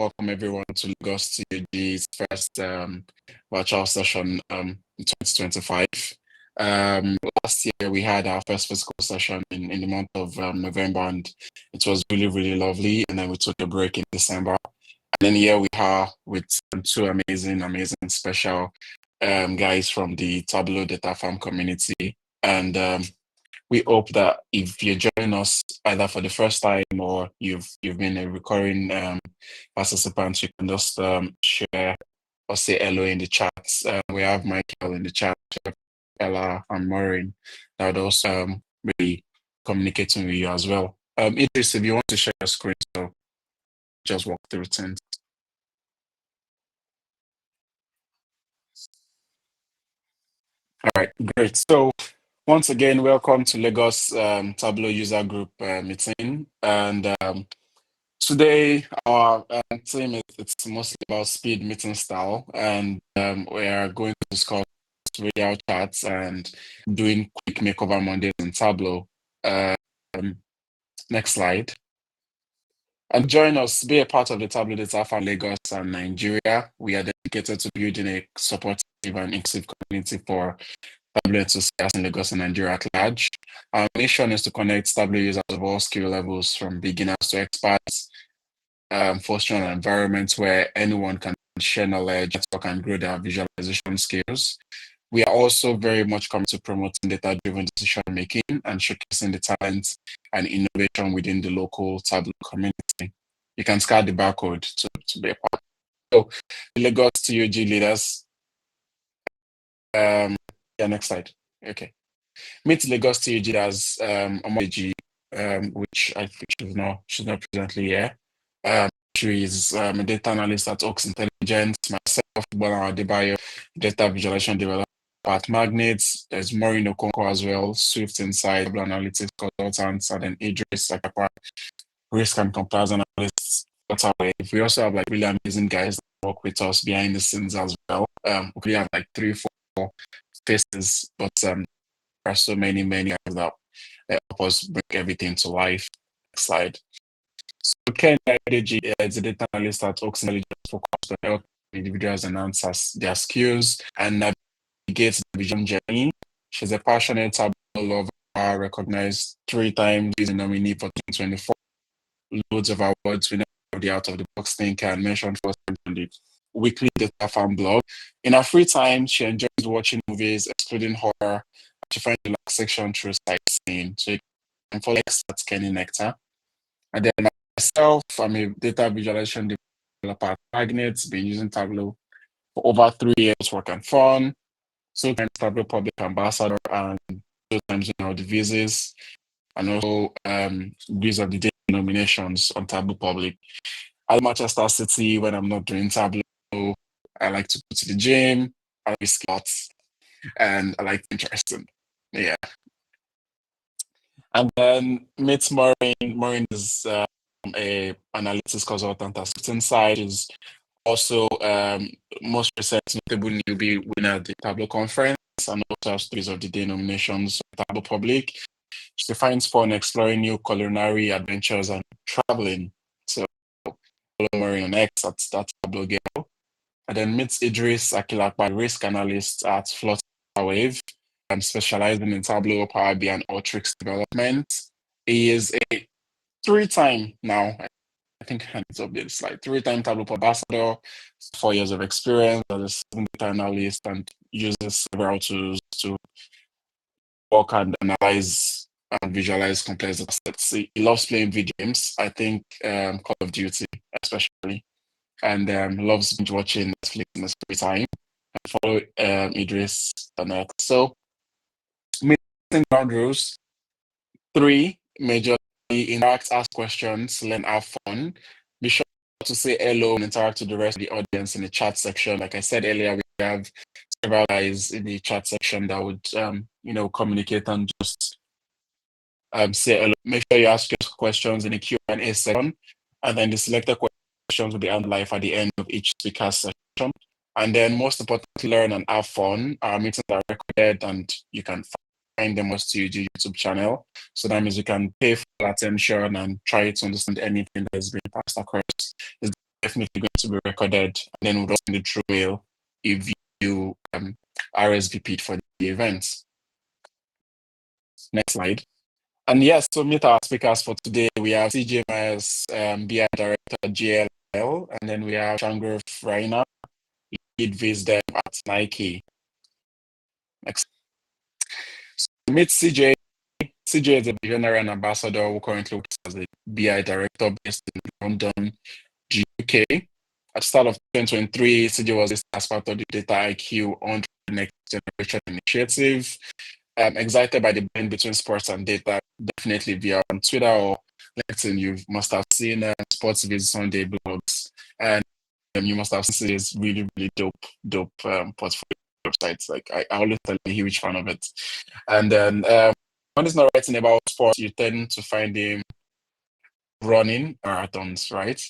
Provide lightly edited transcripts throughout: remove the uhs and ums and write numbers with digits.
welcome everyone to Lagos TUG's first virtual session in 2025. Last year we had our first physical session in the month of November, and it was really, really lovely. And then we took a break in December. And then here we are with two amazing, special guys from the Tableau Data Farm community. And we hope that if you're joining us either for the first time or you've been a recurring participant, you can just share or say hello in the chats. We have Michael in the chat, Ella and Maureen that would also be communicating with you as well. Idris, if you want to share your screen, so just walk through things. All right, great. So once again, welcome to Lagos Tableau user group meeting. And today our theme is it's mostly about speed meeting style, and we are going to discuss Radial Charts and doing quick Makeover Mondays in Tableau. Next slide. And join us, be a part of the Tableau Data Farm Lagos and Nigeria. We are dedicated to building a supportive and inclusive community for Tableau enthusiasts in Lagos and Nigeria at large. Our mission is to connect Tableau users of all skill levels, from beginners to experts, fostering an environment where anyone can share knowledge, network, and grow their visualization skills. We are also very much committed to promoting data-driven decision making and showcasing the talent and innovation within the local Tableau community. You can scan the barcode to be a part. So, Lagos TUG leaders. Yeah, next slide. Okay. Meet Lagos TUG as Omoji, which I think she's not presently here. She is a data analyst at Oaks Intelligence. Myself, Bola Adebayo, data visualization developer at Magnets. There's Maureen Okonkwo as well, Swift Insight, Tableau Analytics consultants, and then Idris Sakapa, risk and compliance analysts. We also have like really amazing guys that work with us behind the scenes as well. We have like 3-4 faces, but there are so many guys that help us bring everything to life. Next slide. So Ken Ideji is a data analyst at Oaks Intelligence, focused on helping individuals enhance their skills and navigate the vision journey. She's a passionate Tableau lover, recognized 3 times as a nominee for 2024. Loads of awards, winner of the Out of the Box thinker, and mentioned first on the weekly Data Farm blog. In her free time, she enjoys watching movies, excluding horror. She finds the relaxation through sightseeing. So you can follow at Kenny Nectar. And then myself, I'm a data visualization developer at Magnets, been using Tableau for over 3 years, work and fun. So Tableau Public Ambassador, and sometimes the visits, and also Quiz of the Day nominations on Tableau Public. At Manchester City, when I'm not doing Tableau, I like to go to the gym, I like lots, and I like interesting. Yeah. And then meet Maureen. Maureen is a analytics consultant at Swift Insight. Is also most recent notable newbie winner at the Tableau conference, and also has Quiz of the Day nominations on Tableau Public. She finds fun exploring new culinary adventures and traveling. So follow Maureen on X at that Tableau girl. And then meets Idris Akilakpa, risk analyst at Flutterwave, specializing in Tableau, Power BI, and Ultrix development. He is a 3-time now, I think it's up there, it's like 3-time Tableau ambassador, 4 years of experience as a data analyst, and uses several tools to work and analyze and visualize complex data sets. He loves playing video games, I think Call of Duty especially, and loves binge watching Netflix in his free time. And follow Idris the next. So meeting ground rules: 3, majorly interact, ask questions, learn, have fun. Be sure to say hello and interact with the rest of the audience in the chat section. Like I said earlier, we have several guys in the chat section that would communicate and just say hello. Make sure you ask your questions in the Q&A section, and then the selected questions will be on live at the end of each speaker's session. And then most importantly, learn and have fun. Our meetings are recorded, and you can find them on TUG YouTube channel. So that means you can pay full attention and try to understand anything that is being passed across. Is definitely going to be recorded, and then would also send it through mail if you RSVP'd for the event. Next slide. And yes, to meet our speakers for today, we have CJ Myers, BI Director at GLL, and then we have Shangruff Raina, lead Viz Dev at Nike. Next. So to meet CJ. CJ is a visionary and ambassador who currently works as a BI Director based in London, UK. At the start of 2023, CJ was listed as part of the Data IQ on the Next Generation Initiative. Excited by the blend between sports and data. Definitely via on Twitter or LinkedIn, you must have seen Sports Viz Sunday blogs, and you must have seen these really, really dope portfolio websites. Like I always tell you, a huge fan of it. And then when he's not writing about sports, you tend to find him running marathons, right?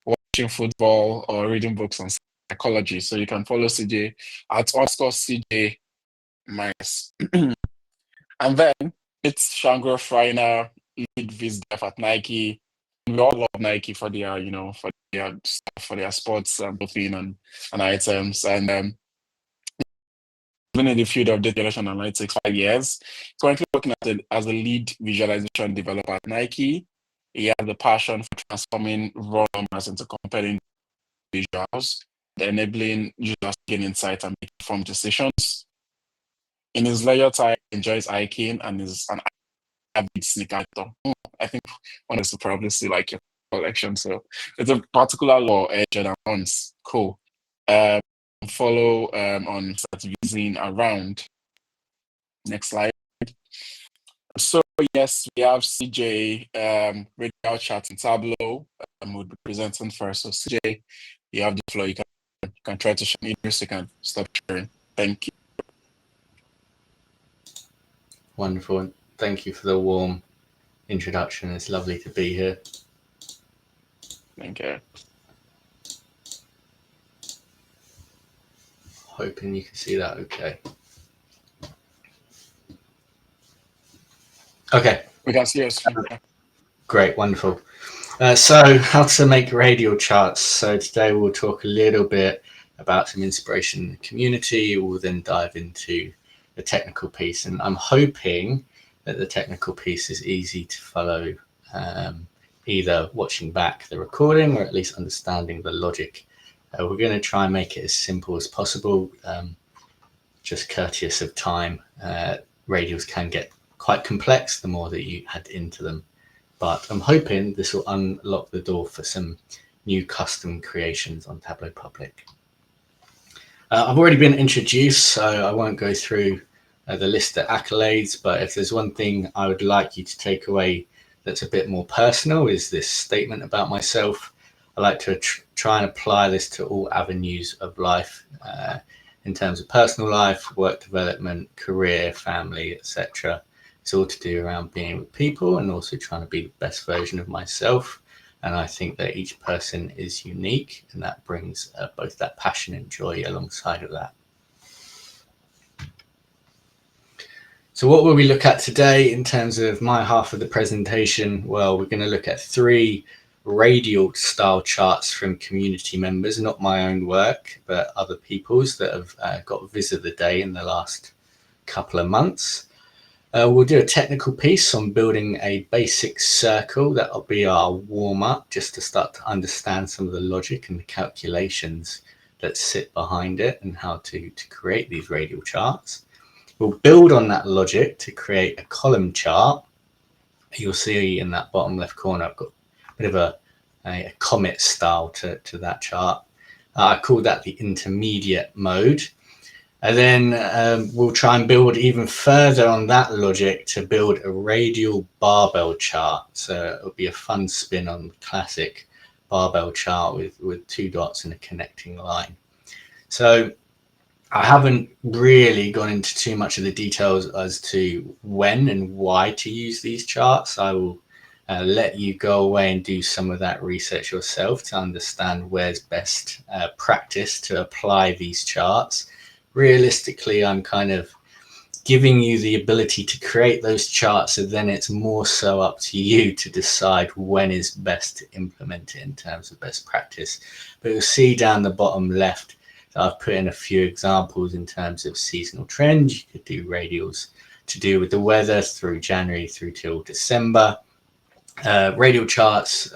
Watching football or reading books on psychology. So you can follow CJ at _CJ Myers. And then it's Shangruff Raina, lead Viz Dev at Nike. We all love Nike for their, for their stuff, for their sports clothing and items. And been in the field of data visualization analytics 5 years. He's currently working as a lead visualization developer at Nike. He has a passion for transforming raw numbers into compelling visuals, enabling users to gain insight and make informed decisions. In his leisure time, he enjoys hiking and is an avid sneaker collector. I think one is to probably see like your collection. So it's a particular law, Jordan Hans. Cool. Follow on using around. Next slide. So yes, we have CJ, Radial Charts and Tableau would be presenting first. So CJ, you have the floor. You can try to share in a second. Stop sharing. Thank you. Wonderful. Thank you for the warm introduction. It's lovely to be here. Thank you. Hoping you can see that okay. Okay. We can see your screen. Great, wonderful. So how to make radial charts. So today we'll talk a little bit about some inspiration in the community. We'll then dive into the technical piece. And I'm hoping that the technical piece is easy to follow, either watching back the recording or at least understanding the logic. We're going to try and make it as simple as possible, just courteous of time. Radials can get quite complex the more that you add into them. But I'm hoping this will unlock the door for some new custom creations on Tableau Public. I've already been introduced, so I won't go through the list of accolades, but if there's one thing I would like you to take away that's a bit more personal is this statement about myself. I like to try and apply this to all avenues of life, in terms of personal life, work development, career, family, etc. It's all to do around being with people and also trying to be the best version of myself. And I think that each person is unique, and that brings both that passion and joy alongside of that. So what will we look at today in terms of my half of the presentation? Well, we're going to look at 3 radial style charts from community members, not my own work, but other people's that have got Viz of the Day in the last couple of months. We'll do a technical piece on building a basic circle. That'll be our warm-up, just to start to understand some of the logic and the calculations that sit behind it and how to create these radial charts. We'll build on that logic to create a column chart. You'll see in that bottom left corner, I've got a bit of a comet style to that chart. I call that the intermediate mode. And then we'll try and build even further on that logic to build a radial barbell chart. So it'll be a fun spin on the classic barbell chart with 2 dots and a connecting line. So I haven't really gone into too much of the details as to when and why to use these charts. I will let you go away and do some of that research yourself to understand where's best practice to apply these charts. Realistically, I'm kind of giving you the ability to create those charts, and then it's more so up to you to decide when is best to implement it in terms of best practice. But you'll see down the bottom left that I've put in a few examples in terms of seasonal trends. You could do radials to do with the weather through January through till December. Radial charts,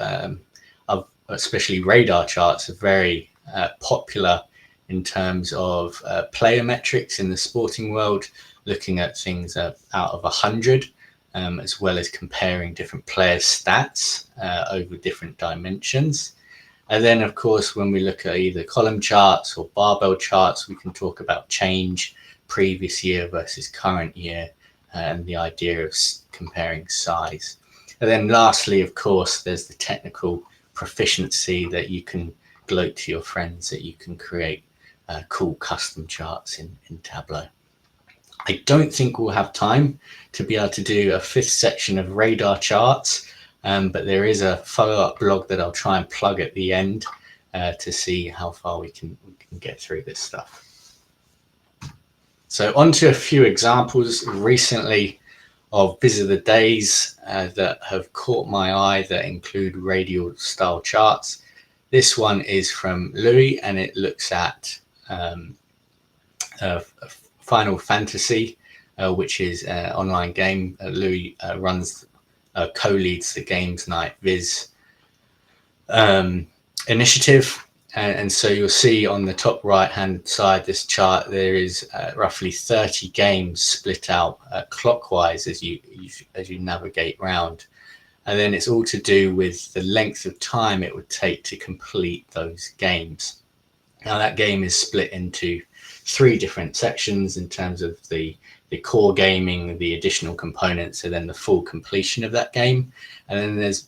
especially radar charts, are very popular in terms of player metrics in the sporting world, looking at things out of 100, as well as comparing different players' stats over different dimensions. And then, of course, when we look at either column charts or barbell charts, we can talk about change previous year versus current year, and the idea of comparing size. And then lastly, of course, there's the technical proficiency that you can gloat to your friends, that you can create cool custom charts in Tableau. I don't think we'll have time to be able to do a fifth section of radar charts, but there is a follow-up blog that I'll try and plug at the end to see how far we can get through this stuff. So on to a few examples recently of visitor days that have caught my eye that include radial style charts. This one is from Louis, and it looks at Final Fantasy, which is an online game. Louis co-leads the Games Night Viz initiative. And so you'll see on the top right hand side this chart, there is roughly 30 games split out clockwise as you navigate round. And then it's all to do with the length of time it would take to complete those games. Now that game is split into 3 different sections in terms of the core gaming, the additional components, and then the full completion of that game. And then there's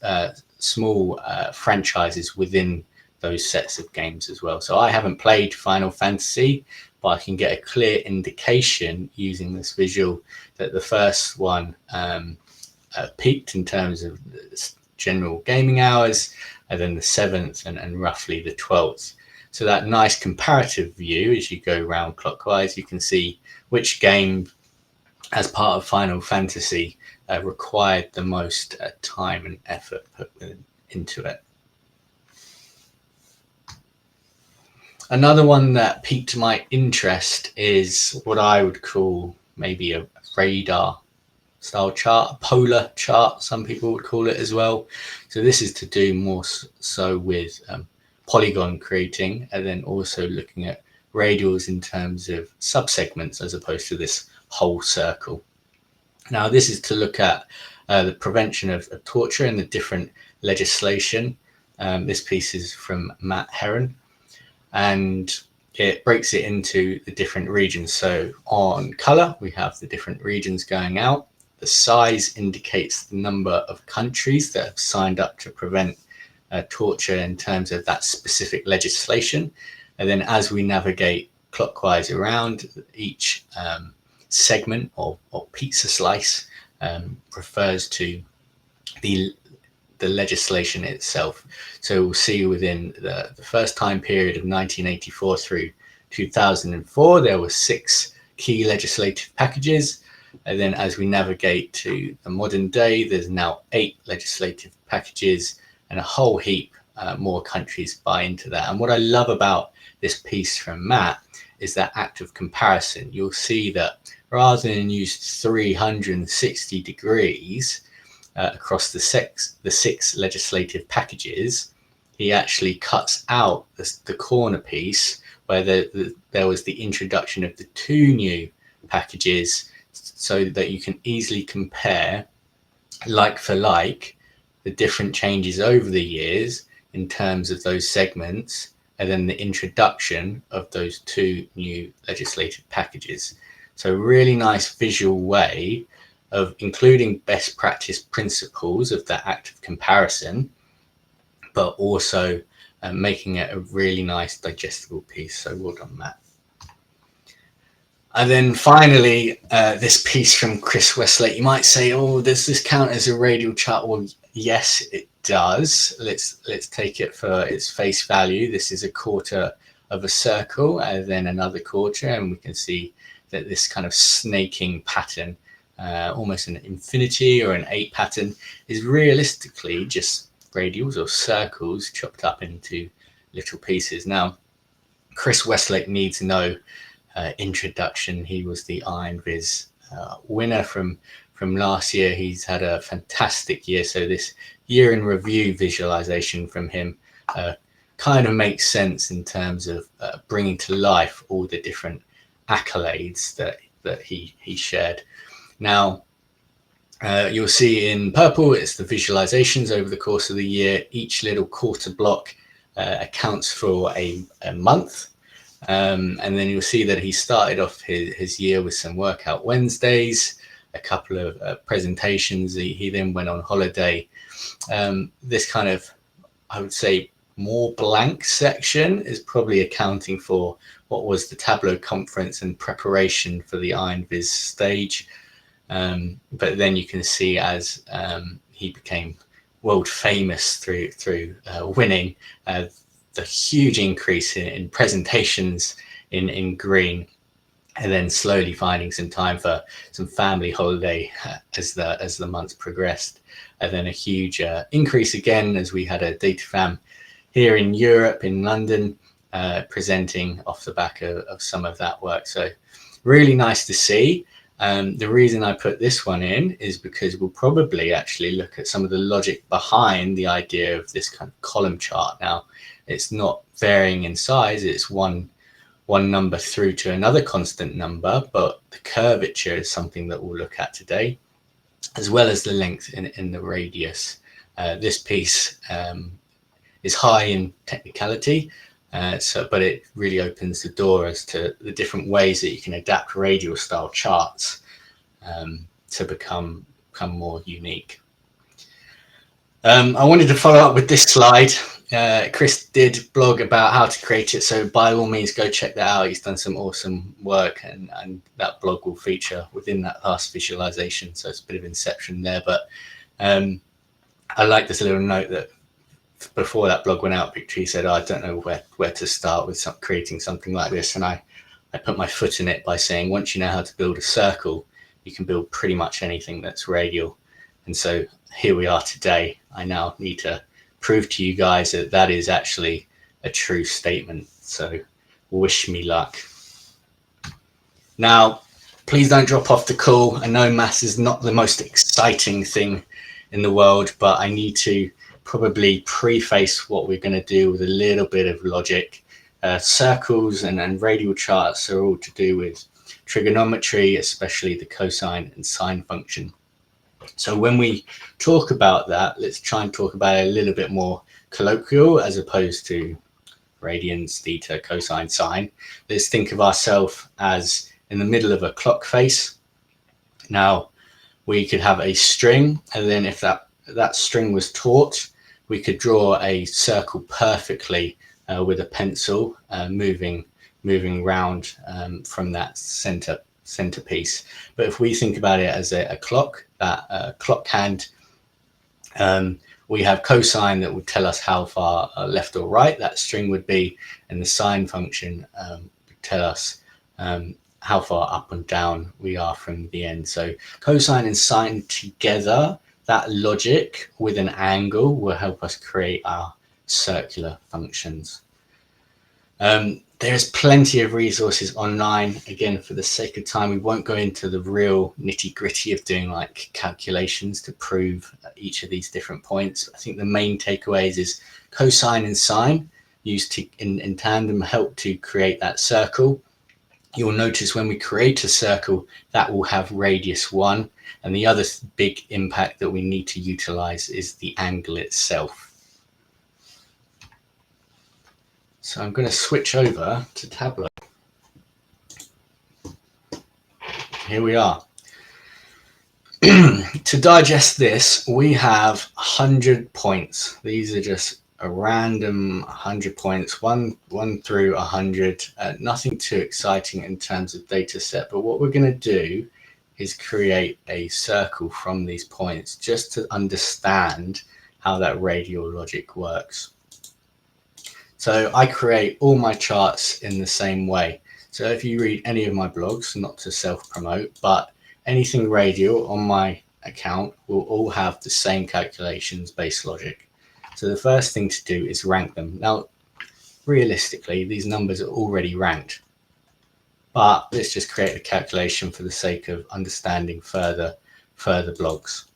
small franchises within those sets of games as well. So I haven't played Final Fantasy, but I can get a clear indication using this visual that the first one peaked in terms of general gaming hours, and then the 7th and roughly the 12th. So that nice comparative view, as you go round clockwise, you can see which game as part of Final Fantasy required the most time and effort put into it. Another one that piqued my interest is what I would call maybe a radar style chart, a polar chart, some people would call it as well. So this is to do more so with polygon creating, and then also looking at radials in terms of subsegments as opposed to this whole circle. Now this is to look at the prevention of torture and the different legislation. This piece is from Matt Heron, and it breaks it into the different regions. So on color, we have the different regions going out. The size indicates the number of countries that have signed up to prevent torture in terms of that specific legislation. And then as we navigate clockwise around, each segment or pizza slice refers to the legislation itself. So we'll see within the first time period of 1984 through 2004, there were 6 key legislative packages. And then as we navigate to the modern day, there's now 8 legislative packages, and a whole heap more countries buy into that. And what I love about this piece from Matt is that act of comparison. You'll see that rather than use 360 degrees across the 6 legislative packages, he actually cuts out the corner piece where there was the introduction of the 2 new packages, so that you can easily compare like for like the different changes over the years in terms of those segments, and then the introduction of those 2 new legislative packages. So really nice visual way of including best practice principles of that act of comparison, but also making it a really nice digestible piece. So well done, Matt. And then finally, this piece from Chris Westlake. You might say, oh, does this count as a radial chart? Well, yes, it does. Let's take it for its face value. This is a quarter of a circle, and then another quarter, and we can see that this kind of snaking pattern, almost an infinity or an 8 pattern, is realistically just radials or circles chopped up into little pieces. Now, Chris Westlake needs no introduction. He was the Iron Viz winner from last year. He's had a fantastic year. So this year in review visualization from him kind of makes sense in terms of bringing to life all the different accolades that he shared. Now, you'll see in purple, it's the visualizations over the course of the year. Each little quarter block accounts for a month. And then you'll see that he started off his year with some workout Wednesdays, a couple of presentations. He then went on holiday. This kind of, I would say, more blank section is probably accounting for what was the Tableau conference and preparation for the Iron Viz stage. But then you can see as he became world famous through winning, the huge increase in presentations in green, and then slowly finding some time for some family holiday as the months progressed, and then a huge increase again as we had a data fam here in Europe, in London, presenting off the back of some of that work. So really nice to see. The reason I put this one in is because we'll probably actually look at some of the logic behind the idea of this kind of column chart. Now, it's not varying in size, it's one number through to another constant number, but the curvature is something that we'll look at today, as well as the length in the radius. This piece is high in technicality, but it really opens the door as to the different ways that you can adapt radial style charts to become more unique. I wanted to follow up with this slide. Chris did blog about how to create it, so by all means go check that out. He's done some awesome work, and that blog will feature within that last visualization, so it's a bit of inception there. But I like this little note that before that blog went out, he said, I don't know where to start with creating something like this. And I put my foot in it by saying, once you know how to build a circle, you can build pretty much anything that's radial. And so here we are today. I now need to prove to you guys that that is actually a true statement. So wish me luck. Now, please don't drop off the call. I know maths is not the most exciting thing in the world, but I need to probably preface what we're going to do with a little bit of logic. Circles and radial charts are all to do with trigonometry, especially the cosine and sine function. So when we talk about that, let's try and talk about it a little bit more colloquial as opposed to radians, theta, cosine, sine. Let's think of ourselves as in the middle of a clock face. Now, we could have a string, and then if that string was taut, we could draw a circle perfectly with a pencil, moving round from that centerpiece. But if we think about it as a clock, that clock hand, we have cosine that would tell us how far left or right that string would be, and the sine function would tell us how far up and down we are from the end. So cosine and sine together, that logic with an angle will help us create our circular functions. There's plenty of resources online. Again, for the sake of time, we won't go into the real nitty gritty of doing like calculations to prove each of these different points. I think the main takeaways is cosine and sine used to in tandem help to create that circle. You'll notice when we create a circle that will have radius 1, and the other big impact that we need to utilize is the angle itself. So I'm going to switch over to Tableau. Here we are. To digest this, we have 100 points. These are just a random 100 points, one through 100. Nothing too exciting in terms of data set, but what we're going to do is create a circle from these points just to understand how that radial logic works. So I create all my charts in the same way. So if you read any of my blogs, not to self-promote, but anything radial on my account will all have the same calculations based logic. So the first thing to do is rank them. Now, realistically, these numbers are already ranked, but let's just create a calculation for the sake of understanding further blogs.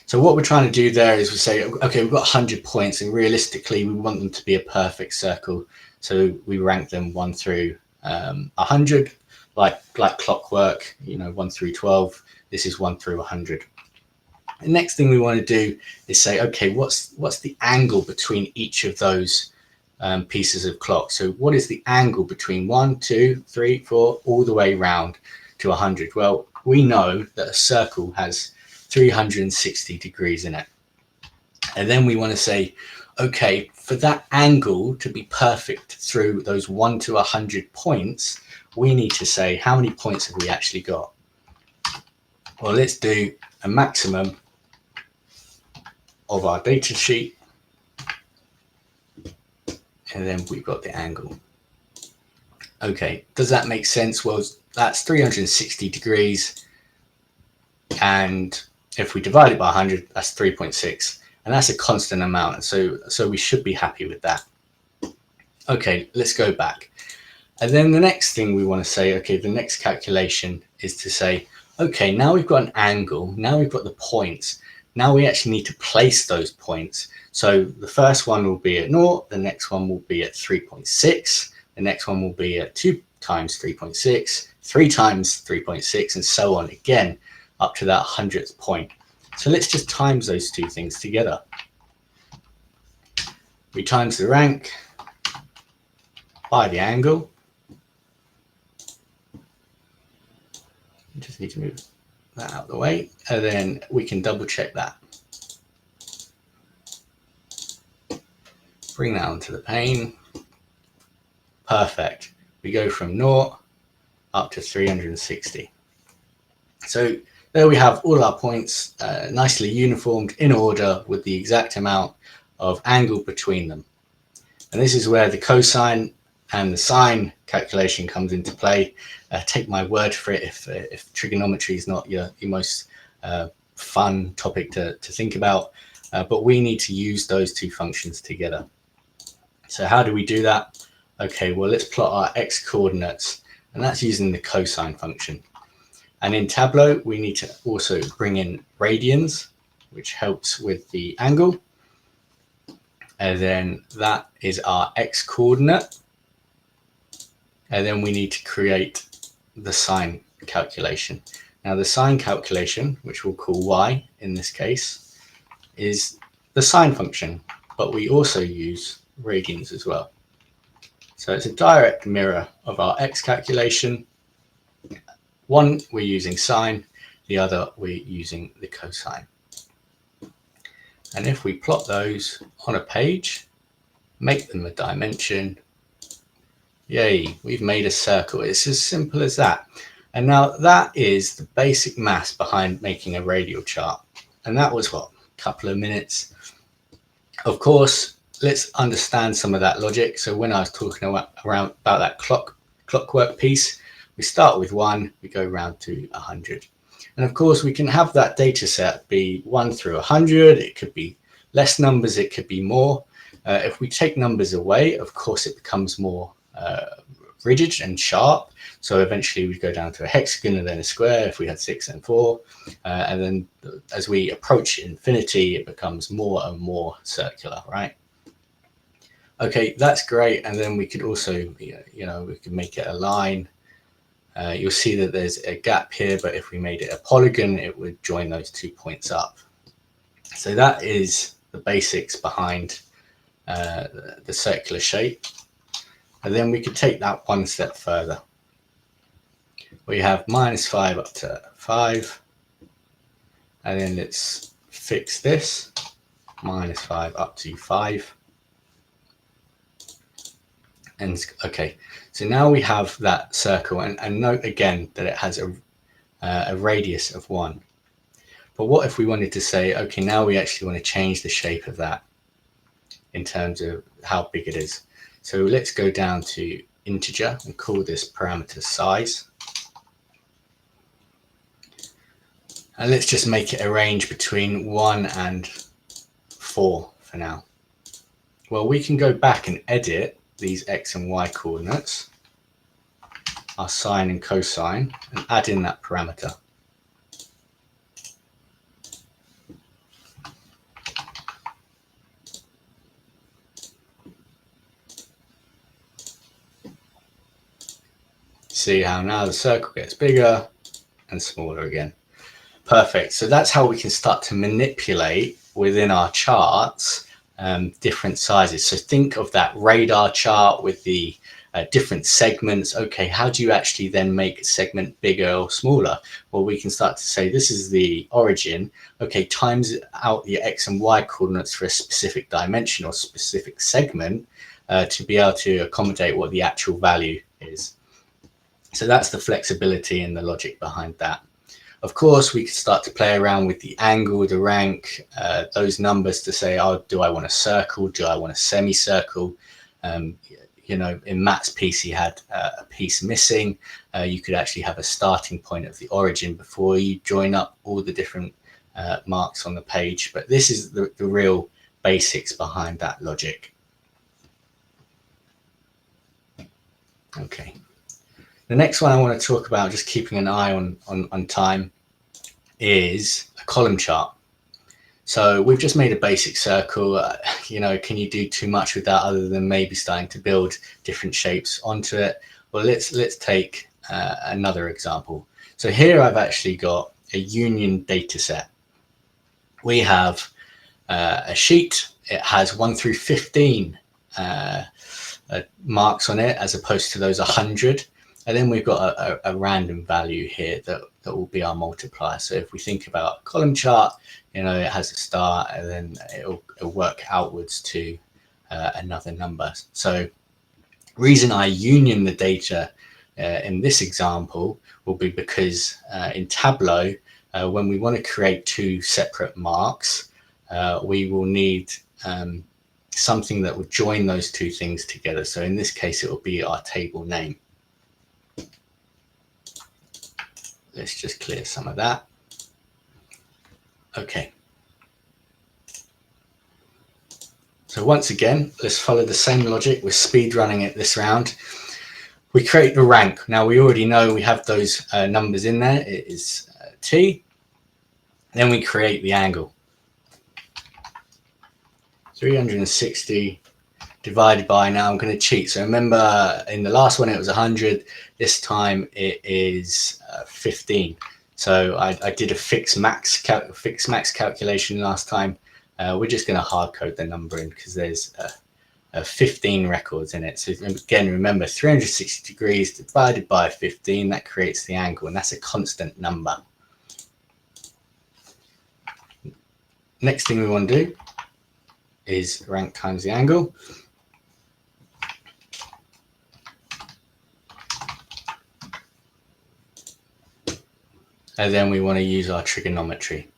So what we're trying to do there is we say, okay, we've got 100 points, and realistically we want them to be a perfect circle. So we rank them 1 through 100, like clockwork, 1 through 12. This is 1 through 100. The next thing we want to do is say, okay, what's the angle between each of those pieces of clock? So what is the angle between 1, 2, 3, 4, all the way round to 100? Well, we know that a circle has 360 degrees in it. And then we want to say, okay, for that angle to be perfect through those 1 to 100 points, we need to say, how many points have we actually got? Well, let's do a maximum of our data sheet. And then we've got the angle. Okay, does that make sense? Well, that's 360 degrees. And if we divide it by 100, that's 3.6. And that's a constant amount. So we should be happy with that. Okay, let's go back. And then the next thing we want to say, okay, the next calculation is to say, okay, now we've got an angle. Now we've got the points. Now we actually need to place those points. So the first one will be at 0. The next one will be at 3.6. The next one will be at 2 times 3.6, 3 times 3.6, and so on again, up to that 100th point. So let's just times those two things together. We times the rank by the angle. You just need to move that out of the way, and then we can double check that. Bring that onto the pane. Perfect. We go from 0 up to 360. So there we have all our points nicely uniformed in order with the exact amount of angle between them. And this is where the cosine and the sine calculation comes into play. Take my word for it if trigonometry is not your most fun topic to think about, but we need to use those two functions together. So how do we do that? Okay, well, let's plot our x coordinates, and that's using the cosine function. And in Tableau, we need to also bring in radians, which helps with the angle. And then that is our x coordinate. And then we need to create the sine calculation. Now the sine calculation, which we'll call y in this case, is the sine function, but we also use radians as well. So it's a direct mirror of our x calculation. One we're using sine, the other we're using the cosine. And if we plot those on a page, make them a dimension, yay, we've made a circle. It's as simple as that. And now that is the basic maths behind making a radial chart. And that was what, a couple of minutes. Of course, let's understand some of that logic. So when I was talking about that clockwork piece, we start with 1, we go round to 100. And of course, we can have that data set be 1 through 100. It could be less numbers, it could be more. If we take numbers away, of course, it becomes more rigid and sharp. So eventually we go down to a hexagon and then a square if we had 6 and 4. And then as we approach infinity, it becomes more and more circular, right? Okay, that's great. And then we could also, we could make it a line. You'll see that there's a gap here, but if we made it a polygon, it would join those 2 points up. So that is the basics behind the circular shape. And then we could take that one step further. We have -5 up to 5. And then let's fix this. -5 up to 5. And okay, so now we have that circle, and note again that it has a radius of 1. But what if we wanted to say, okay, now we actually want to change the shape of that in terms of how big it is. So let's go down to integer and call this parameter size. And let's just make it a range between 1 and 4 for now. Well, we can go back and edit these x and y coordinates, our sine and cosine, and add in that parameter. See how now the circle gets bigger and smaller again. Perfect. So that's how we can start to manipulate within our charts different sizes. So think of that radar chart with the different segments. Okay, how do you actually then make a segment bigger or smaller? Well, we can start to say this is the origin. Okay, times out the x and y coordinates for a specific dimension or specific segment to be able to accommodate what the actual value is. So that's the flexibility and the logic behind that. Of course, we could start to play around with the angle, the rank, those numbers to say, oh, do I want a circle? Do I want a semicircle? You know, in Matt's piece, he had a piece missing. You could actually have a starting point of the origin before you join up all the different marks on the page. But this is the real basics behind that logic. Okay. The next one I want to talk about, just keeping an eye on time, is a column chart. So we've just made a basic circle. You know, can you do too much with that other than maybe starting to build different shapes onto it? Well, let's take another example. So here I've actually got a union data set. We have a sheet. It has 1 through 15 marks on it, as opposed to those 100. And then we've got a random value here that will be our multiplier. So if we think about a column chart, you know, it has a start and then it'll work outwards to another number. So reason I union the data in this example will be because in Tableau, when we want to create 2 separate marks, we will need something that will join those 2 things together. So in this case, it will be our table name. Let's just clear some of that. Okay. So once again, let's follow the same logic. We're speed running it this round. We create the rank. Now we already know we have those numbers in there. It is T. Then we create the angle. 360 divided by, now I'm going to cheat. So remember in the last one it was 100. This time it is 15. So I did a fixed max calculation last time. We're just going to hard code the number in because there's 15 records in it. So again, remember 360 degrees divided by 15, that creates the angle, and that's a constant number. Next thing we want to do is rank times the angle. And then we want to use our trigonometry.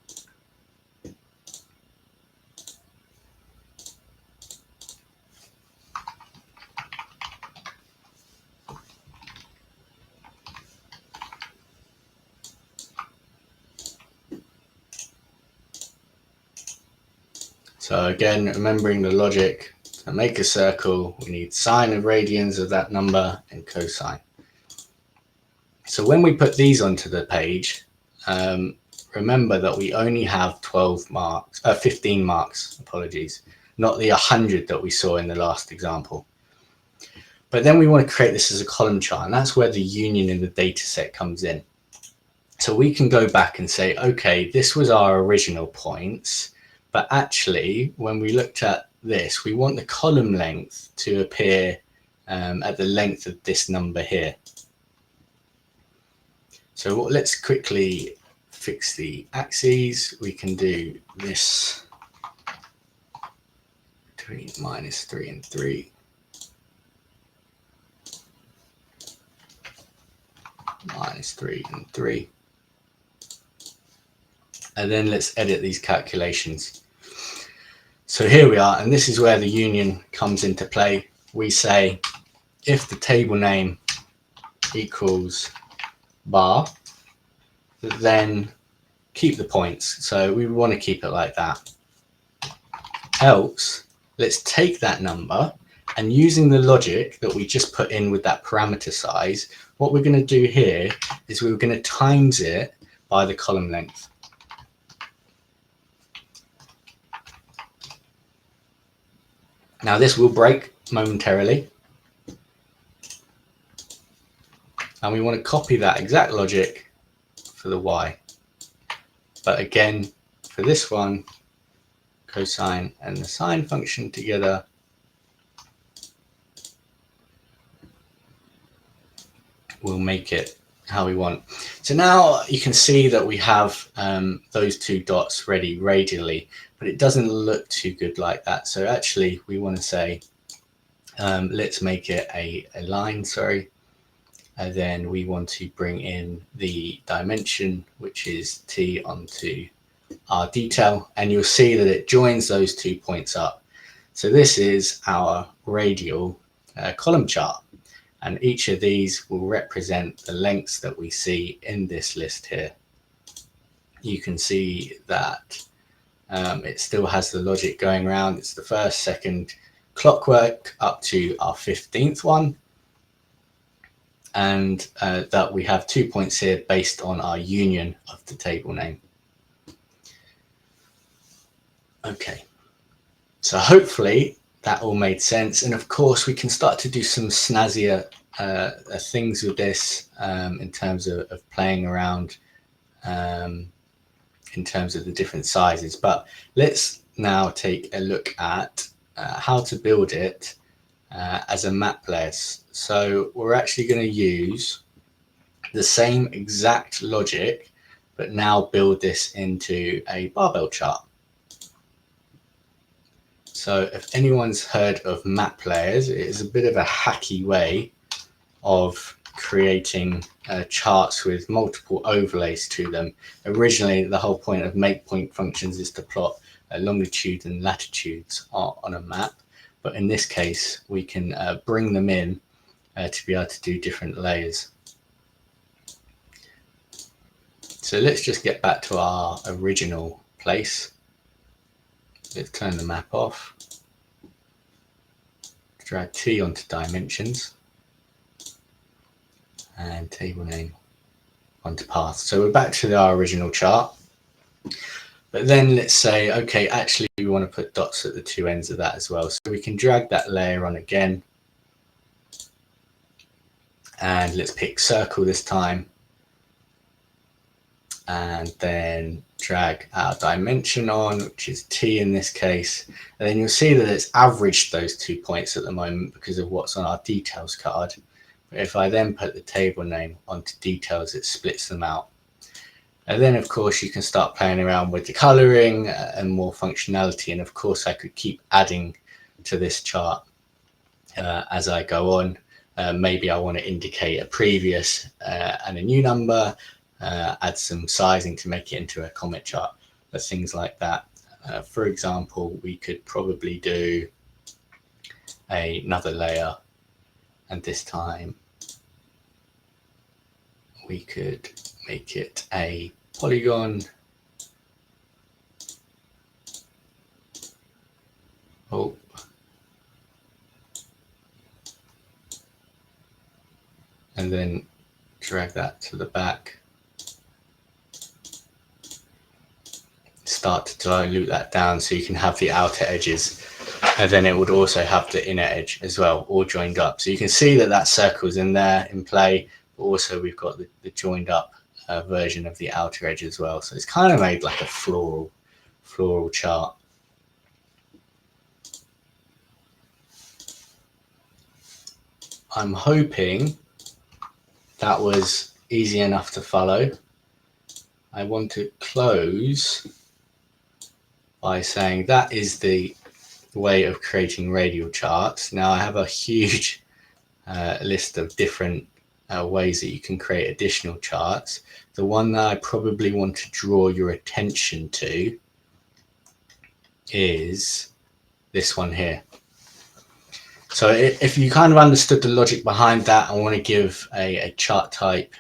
So again, remembering the logic, to make a circle, we need sine of radians of that number and cosine. So when we put these onto the page, remember that we only have 15 marks, apologies, not the 100 that we saw in the last example. But then we want to create this as a column chart, and that's where the union in the data set comes in. So we can go back and say, okay, this was our original points, but actually when we looked at this, we want the column length to appear at the length of this number here. So let's quickly fix the axes. We can do this between -3 and 3. -3 and 3. And then let's edit these calculations. So here we are, and this is where the union comes into play. We say if the table name equals bar, then keep the points. So we want to keep it like that. Else, let's take that number, and using the logic that we just put in with that parameter size, what we're going to do here is we're going to times it by the column length. Now this will break momentarily, and we want to copy that exact logic for the Y. But again, for this one, cosine and the sine function together will make it how we want. So now you can see that we have those two dots ready radially, but it doesn't look too good like that. So actually we want to say, let's make it a line, sorry. And then we want to bring in the dimension, which is T onto our detail. And you'll see that it joins those 2 points up. So this is our radial column chart. And each of these will represent the lengths that we see in this list here. You can see that it still has the logic going around. It's the first, second clockwork up to our 15th one. And that we have 2 points here based on our union of the table name. Okay, so hopefully that all made sense. And of course, we can start to do some snazzier things with this in terms of playing around in terms of the different sizes. But let's now take a look at how to build it as a map layer. So we're actually going to use the same exact logic, but now build this into a barbell chart. So if anyone's heard of map layers, it is a bit of a hacky way of creating charts with multiple overlays to them. Originally, the whole point of make point functions is to plot longitude and latitudes on a map. But in this case, we can bring them in to be able to do different layers. So let's just get back to our original place. Let's turn the map off. Drag T onto dimensions. And table name onto path. So we're back to our original chart. But then let's say, okay, actually we want to put dots at the two ends of that as well. So we can drag that layer on again. And let's pick circle this time. And then drag our dimension on, which is T in this case. And then you'll see that it's averaged those 2 points at the moment because of what's on our details card. But if I then put the table name onto details, it splits them out. And then, of course, you can start playing around with the coloring and more functionality. And of course, I could keep adding to this chart as I go on. Maybe I want to indicate a previous and a new number, add some sizing to make it into a comment chart, or things like that. For example, we could probably do another layer, and this time we could make it a polygon. Oh. And then drag that to the back. Start to dilute that down so you can have the outer edges, and then it would also have the inner edge as well, all joined up. So you can see that that circle's in there in play, but also we've got the joined up version of the outer edge as well. So it's kind of made like a floral chart. I'm hoping that was easy enough to follow. I want to close by saying that is the way of creating radial charts. Now I have a huge list of different ways that you can create additional charts. The one that I probably want to draw your attention to is this one here. So if you kind of understood the logic behind that and want to give a chart type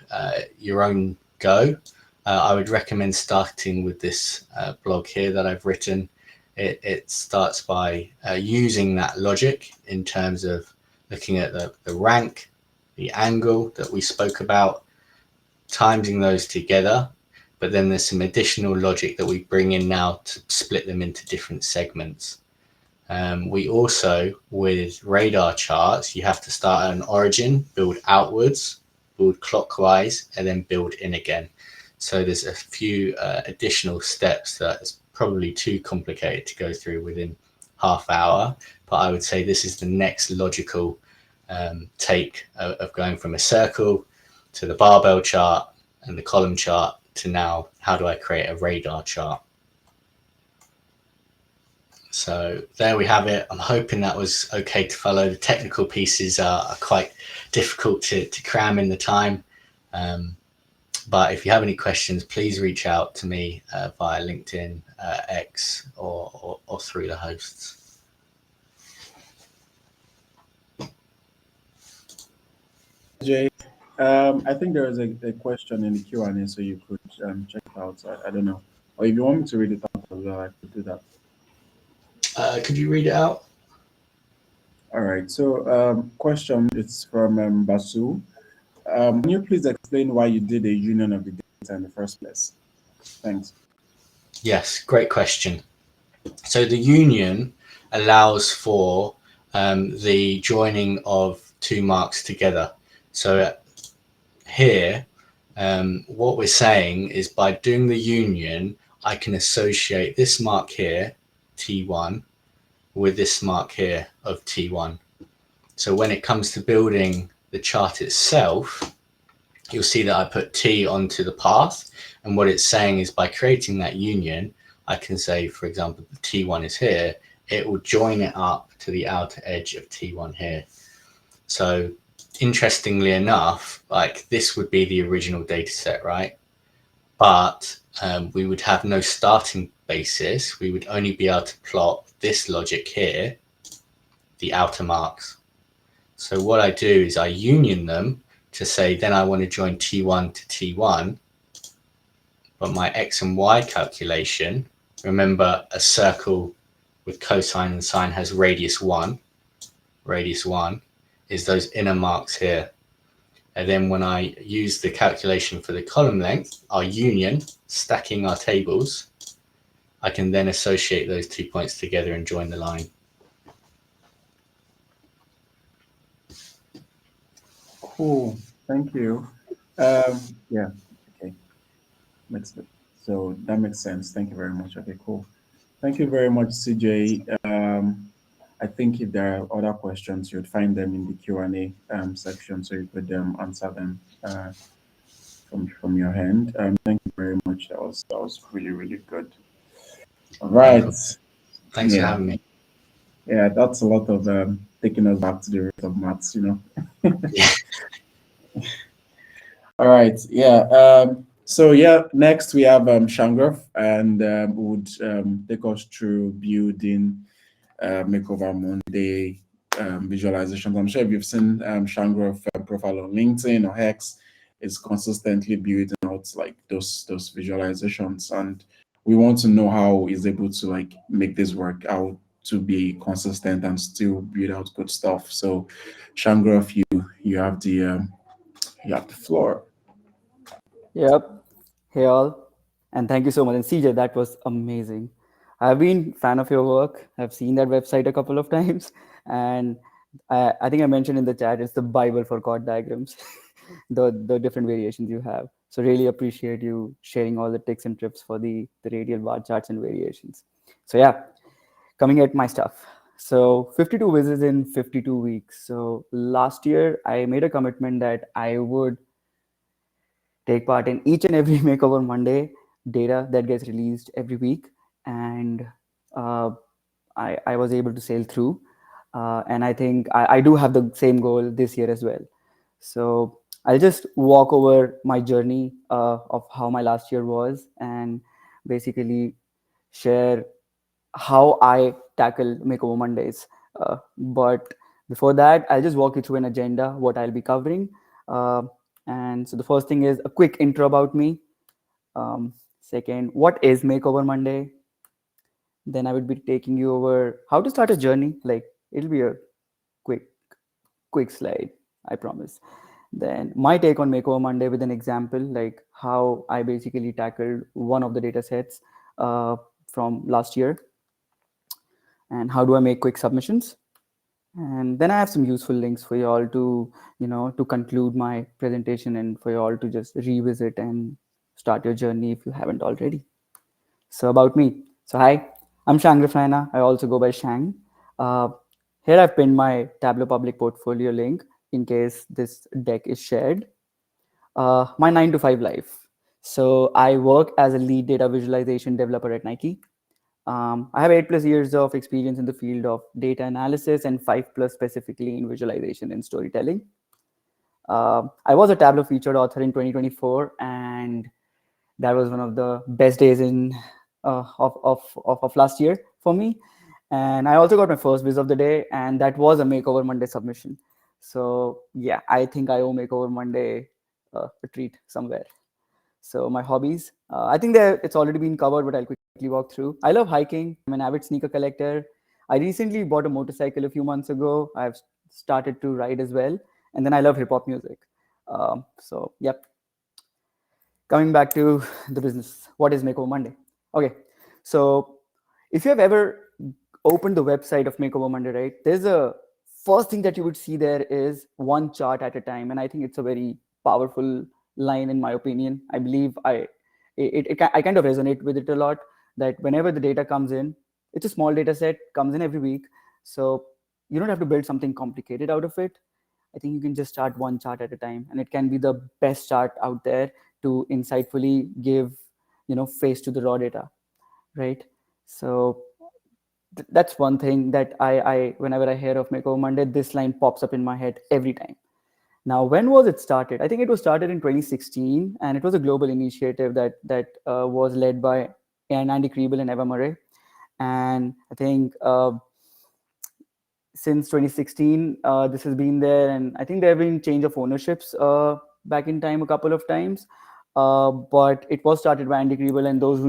your own go, I would recommend starting with this blog here that I've written. It starts by using that logic in terms of looking at the rank, the angle that we spoke about, timesing those together, but then there's some additional logic that we bring in now to split them into different segments. We also, with radar charts, you have to start at an origin, build outwards, build clockwise, and then build in again. So there's a few additional steps that is probably too complicated to go through within half hour, but I would say this is the next logical take of going from a circle to the barbell chart and the column chart to now, how do I create a radar chart? So there we have it. I'm hoping that was okay to follow. The technical pieces are quite difficult to cram in the time. But if you have any questions, please reach out to me via LinkedIn, X, or through the hosts. Jay, I think there is a question in the Q&A, so you could check it out. I don't know. Or if you want me to read it out as well, I could do that. Could you read it out? All right. So, question is from Basu. Can you please explain why you did a union of the data in the first place? Thanks. Yes, great question. So the union allows for the joining of two marks together. So here, what we're saying is by doing the union, I can associate this mark here, T1, with this mark here of T1. So when it comes to building the chart itself, you'll see that I put T onto the path. And what it's saying is by creating that union, I can say, for example, the T1 is here, it will join it up to the outer edge of T1 here. So interestingly enough, like this would be the original data set, right? But we would have no starting basis. We would only be able to plot this logic here, the outer marks. So what I do is I union them to say, then I want to join T1 to T1, but my X and Y calculation, remember a circle with cosine and sine has radius 1. Radius 1 is those inner marks here. And then when I use the calculation for the column length, our union, stacking our tables, I can then associate those 2 points together and join the line. Cool. Thank you. Yeah. Okay. So that makes sense. Thank you very much. Okay, cool. Thank you very much, CJ. I think if there are other questions, you'd find them in the Q&A section, so you could answer them from your hand. Thank you very much. That was really, really good. All right. Thanks for having me. Yeah, that's a lot of taking us back to the root of maths, All right. Yeah. So yeah, next we have Shangruff, and would take us through building Makeover Monday visualizations. I'm sure if you've seen Shangruff profile on LinkedIn or X, it's consistently building out like those visualizations, and we want to know how he's able to like make this work out to be consistent and still build out good stuff. So, Shangruff, you have the floor. Yep. Hey all, and thank you so much. And CJ, that was amazing. I've been fan of your work. I've seen that website a couple of times, and I think I mentioned in the chat it's the Bible for chord diagrams, the different variations you have. So really appreciate you sharing all the tips and trips for the radial bar charts and variations. So yeah, coming at my stuff. So 52 visits in 52 weeks. So last year I made a commitment that I would take part in each and every Makeover Monday data that gets released every week. And I was able to sail through. And I think I do have the same goal this year as well. So I'll just walk over my journey of how my last year was and basically share how I tackle Makeover Mondays. But Before that, I'll just walk you through an agenda, what I'll be covering. And so the first thing is a quick intro about me. Second, what is Makeover Monday? Then I would be taking you over how to start a journey. Like, it'll be a quick slide, I promise. Then my take on Makeover Monday with an example, like how I basically tackled one of the data sets from last year, and how do I make quick submissions. And then I have some useful links for you all to, to conclude my presentation and for you all to just revisit and start your journey if you haven't already. So about me. So hi, I'm Shangruff Raina. I also go by Shang. Uh, Here I've pinned my Tableau public portfolio link in case this deck is shared. My 9 to 5 life. So I work as a lead data visualization developer at Nike. I have 8+ years of experience in the field of data analysis and 5+ specifically in visualization and storytelling. I was a Tableau featured author in 2024, and that was one of the best days in of last year for me. And I also got my first biz of the day, and that was a Makeover Monday submission. So yeah, I think I owe Makeover Monday a treat somewhere. So my hobbies, I think it's already been covered, but I'll quickly walk through. I love hiking. I'm an avid sneaker collector. I recently bought a motorcycle a few months ago. I've started to ride as well. And then I love hip hop music. So yep. Coming back to the business, what is Makeover Monday? Okay, so if you have ever opened the website of Makeover Monday, right, there's a first thing that you would see there is one chart at a time. And I think it's a very powerful line in my opinion. I believe I kind of resonate with it a lot, that whenever the data comes in, it's a small data set, comes in every week. So you don't have to build something complicated out of it. I think you can just start one chart at a time, and it can be the best chart out there to insightfully give, face to the raw data, right? So that's one thing that I whenever I hear of Makeover Monday, this line pops up in my head every time. Now, when was it started? I think it was started in 2016, and it was a global initiative that was led by Andy Kriebel and Eva Murray. And I think since 2016, this has been there, and I think there have been change of ownerships back in time a couple of times. But it was started by Andy Kriebel, and those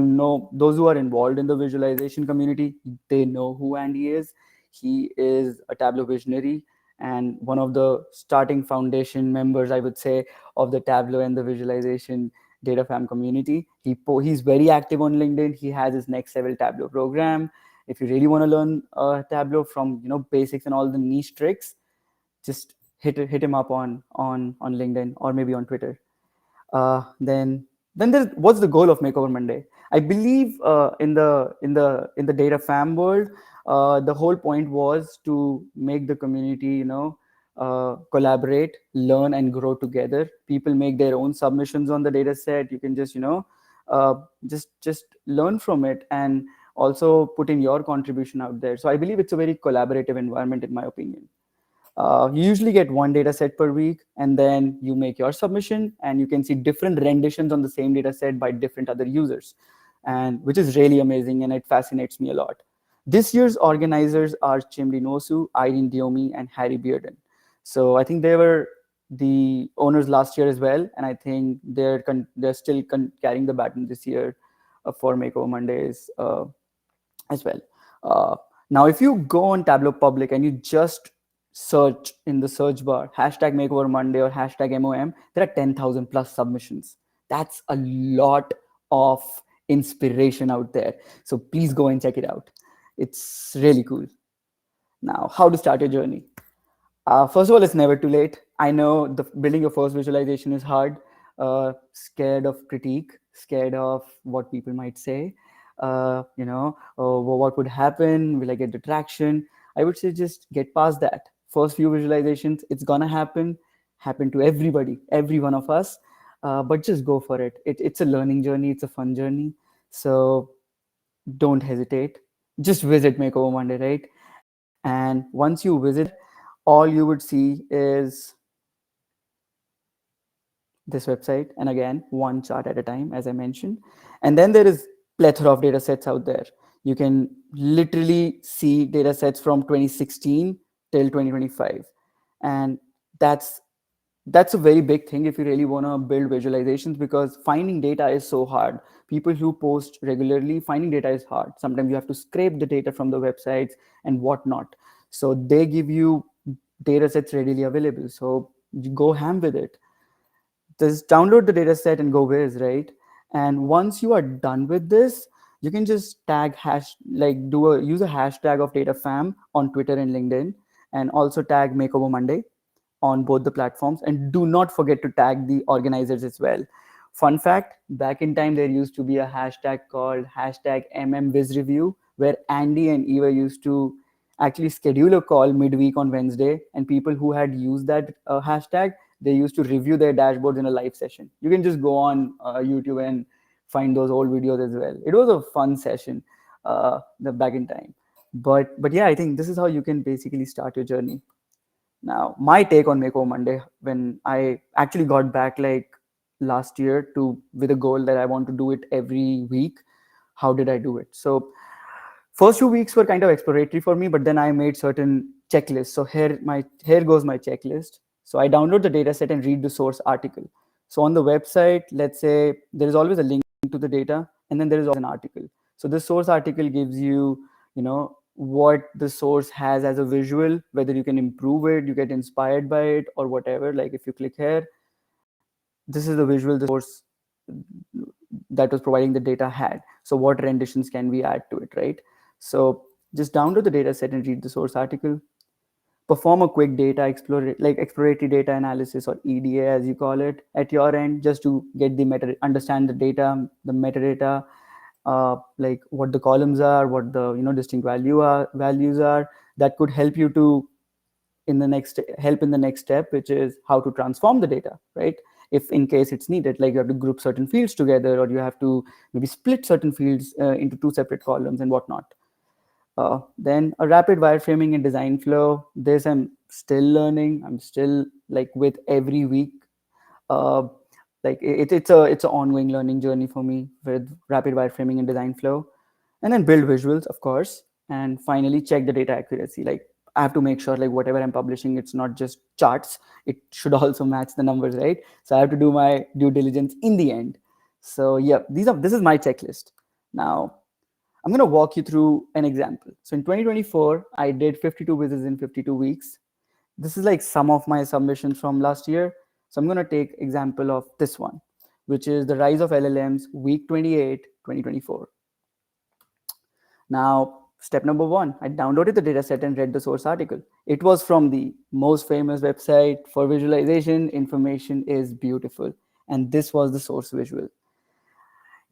who are involved in the visualization community, they know who Andy is. He is a Tableau visionary and one of the starting foundation members, I would say, of the Tableau and the visualization data fam community. He's very active on LinkedIn. He has his next level Tableau program. If you really want to learn Tableau from basics and all the niche tricks, just hit him up on LinkedIn or maybe on Twitter. Then what's the goal of Makeover Monday? I believe in the data fam world, the whole point was to make the community collaborate, learn, and grow together. People make their own submissions on the data set. You can just just learn from it and also put in your contribution out there. So I believe it's a very collaborative environment, in my opinion. You usually get one data set per week, and then you make your submission, and you can see different renditions on the same data set by different other users, and which is really amazing, and it fascinates me a lot. This year's organizers are Chimdi Nosu, Irene Diomi, and Harry Bearden. So I think they were the owners last year as well, and I think they're still carrying the baton this year for Makeover Mondays as well. Now, if you go on Tableau Public and you just search in the search bar hashtag Makeover Monday or hashtag MOM, there are 10,000 plus submissions. That's a lot of inspiration out there. So please go and check it out. It's really cool. Now, how to start your journey? First of all, it's never too late. I know building your first visualization is hard. Scared of critique, scared of what people might say. What would happen? Will I get the traction? I would say just get past that. First few visualizations, it's gonna happen to everybody, every one of us. But just go for it. It's a learning journey. It's a fun journey. So don't hesitate. Just visit Makeover Monday, right? And once you visit, all you would see is this website, and again, one chart at a time, as I mentioned. And then there is plethora of data sets out there. You can literally see data sets from 2016 till 2025. And that's a very big thing if you really want to build visualizations, because finding data is so hard. People who post regularly, finding data is hard. Sometimes you have to scrape the data from the websites and whatnot. So they give you data sets readily available, so you go ham with it. Just download the data set and go whiz, right? And once you are done with this, you can just tag hash, like use a hashtag of data fam on Twitter and LinkedIn, and also tag Makeover Monday on both the platforms. And do not forget to tag the organizers as well. Fun fact, back in time, there used to be a hashtag called hashtag MMVizReview, where Andy and Eva used to actually schedule a call midweek on Wednesday, and people who had used that hashtag, they used to review their dashboards in a live session. You can just go on YouTube and find those old videos as well. It was a fun session the back in time. But yeah, I think this is how you can basically start your journey. Now, my take on Makeover Monday, when I actually got back like last year to with a goal that I want to do it every week, how did I do it? So first 2 weeks were kind of exploratory for me, but then I made certain checklists. So here goes my checklist. So I download the data set and read the source article. So on the website, let's say there is always a link to the data, and then there is always an article. So the source article gives you, what the source has as a visual, whether you can improve it, you get inspired by it or whatever. Like if you click here, this is the visual the source that was providing the data had. So what renditions can we add to it, right? So just download the data set and read the source article. Perform a quick exploratory data analysis, or EDA as you call it, at your end, just to get understand the data, the metadata, like what the columns are, what the distinct values are, that could help you to in the next step, which is how to transform the data, right? If in case it's needed, like you have to group certain fields together, or you have to maybe split certain fields into two separate columns and whatnot. Then a rapid wireframing and design flow. This I'm still learning. I'm still like with every week. It's an ongoing learning journey for me with rapid wireframing and design flow. And then build visuals, of course. And finally, check the data accuracy. Like I have to make sure like whatever I'm publishing, it's not just charts. It should also match the numbers, right? So I have to do my due diligence in the end. So yeah, this is my checklist. Now, I'm going to walk you through an example. So in 2024, I did 52 visits in 52 weeks. This is like some of my submissions from last year. So I'm going to take example of this one, which is the rise of LLMs, week 28, 2024. Now, step number 1, I downloaded the data set and read the source article. It was from the most famous website for visualization. Information is beautiful. And this was the source visual.